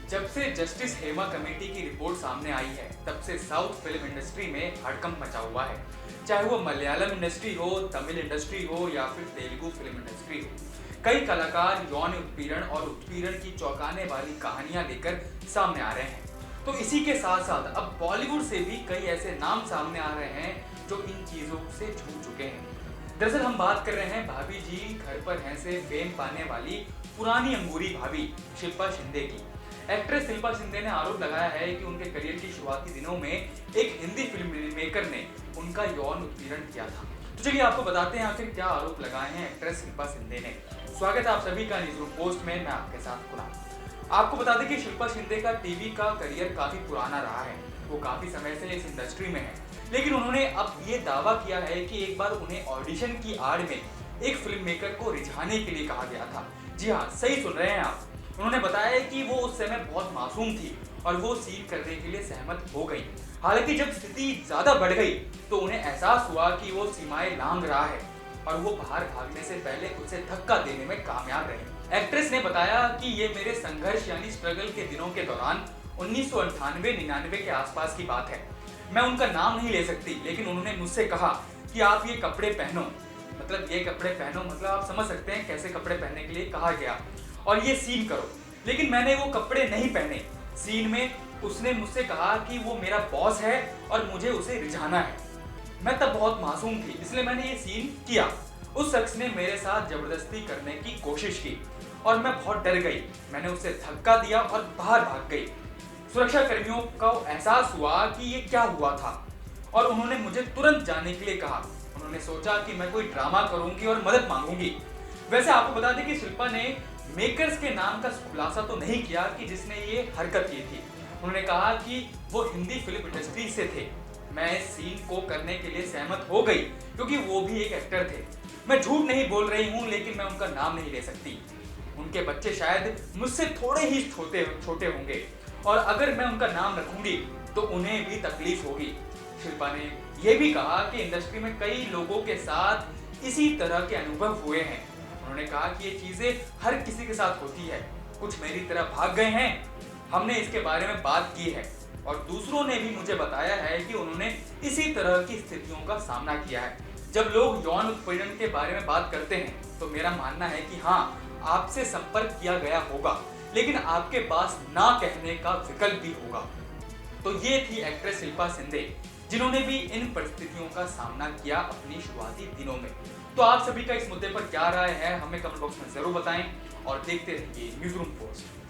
जब से justice Hema committee की रिपोर्ट सामने आई है, तब से साउथ फिल्म इंडस्ट्री में हड़कंप मचा हुआ है। चाहे वो मलयालम इंडस्ट्री हो, तमिल इंडस्ट्री हो या फिर तेलुगु फिल्म इंडस्ट्री हो, कई कलाकार यौन उत्पीड़न और उत्पीड़न की चौंकाने वाली कहानियां लेकर सामने आ रहे हैं। तो इसी के साथ साथ अब बॉलीवुड से भी कई ऐसे नाम सामने आ रहे हैं जो इन चीजों से जूझ चुके हैं। दरअसल हम बात कर रहे हैं भाभी जी घर पर हैं से फेम पाने वाली पुरानी अंगूरी भाभी शिल्पा शिंदे की। एक्ट्रेस शिल्पा शिंदे ने आरोप लगाया है कि उनके करियर की शुरुआती दिनों में एक हिंदी फिल्म मेकर ने उनका यौन उत्पीड़न किया था। तो चलिए आपको बताते हैं आखिर क्या आरोप लगाए हैं एक्ट्रेस शिल्पा शिंदे ने। स्वागत है आप सभी का न्यूज़रूम पोस्ट में, मैं आपके साथ कुणाल। आपको बता दें कि शिल्पा शिंदे का टीवी का करियर काफी पुराना रहा है। वो काफी समय से इस इंडस्ट्री में है, लेकिन उन्होंने अब ये दावा किया है कि एक बार उन्हें ऑडिशन की आड़ में एक फिल्म मेकर को रिझाने के लिए कहा गया था। जी हाँ, सही सुन रहे हैं आप। उन्होंने बताया कि वो उस समय बहुत मासूम थी और वो सीन करने के लिए सहमत हो गई। हालांकि जब स्थिति ज्यादा बढ़ गई तो उन्हें एहसास हुआ कि वो सीमाएं लांघ रहा है और वो बाहर भागने से पहले उसे धक्का देने में कामयाब रहे। एक्ट्रेस ने बताया कि ये मेरे संघर्ष यानी स्ट्रगल के दिनों के दौरान 1998-99 के आसपास की बात है। मैं उनका नाम नहीं ले सकती, लेकिन उन्होंने मुझसे कहा कि आप ये कपड़े पहनो, मतलब ये कपड़े पहनो, मतलब आप समझ सकते हैं कैसे कपड़े पहनने के लिए कहा गया, और ये सीन करो। लेकिन मैंने वो कपड़े नहीं पहने। सीन में उसने मुझसे कहा कि वो मेरा बॉस है और मुझे उसे रिझाना है। मैं तब बहुत मासूम थी, इसलिए मैंने ये सीन किया। उस शख्स ने मेरे साथ जबरदस्ती करने की कोशिश की और मैं बहुत डर गई। मैंने उसे धक्का दिया और बाहर भाग गई। सुरक्षा कर्मियों को एहसास हुआ कि ये क्या हुआ था और उन्होंने मुझे तुरंत जाने के लिए कहा। उन्होंने सोचा कि मैं कोई ड्रामा करूंगी और मदद मांगूंगी। वैसे आपको बता दें कि शिल्पा ने मेकर्स के नाम का खुलासा तो नहीं किया कि जिसने ये हरकत की थी। उन्होंने कहा कि वो हिंदी फिल्म इंडस्ट्री से थे। मैं इस सीन को करने के लिए सहमत हो गई क्योंकि वो भी एक एक्टर थे। मैं झूठ नहीं बोल रही हूँ, लेकिन मैं उनका नाम नहीं ले सकती। उनके बच्चे शायद मुझसे थोड़े ही छोटे होंगे और अगर मैं उनका नाम रखूंगी तो उन्हें भी तकलीफ होगी। शिल्पा ने यह भी कहा कि इंडस्ट्री में कई लोगों के साथ इसी तरह के अनुभव हुए हैं। उन्होंने कहा कि ये चीजें हर किसी के साथ होती है। कुछ मेरी तरह भाग गए हैं, हमने इसके बारे में बात की है और दूसरों ने भी मुझे बताया है कि उन्होंने इसी तरह की स्थितियों का सामना किया है। जब लोग यौन उत्पीड़न के बारे में बात करते हैं तो मेरा मानना है कि हाँ, आपसे संपर्क किया गया होगा, लेकिन आपके पास ना कहने का विकल्प भी होगा। तो ये थी एक्ट्रेस शिल्पा शिंदे, जिन्होंने भी इन परिस्थितियों का सामना किया अपनी शुरुआती दिनों में। तो आप सभी का इस मुद्दे पर क्या राय है, हमें कमेंट बॉक्स में जरूर बताएं और देखते रहिए न्यूज़रूम पोस्ट।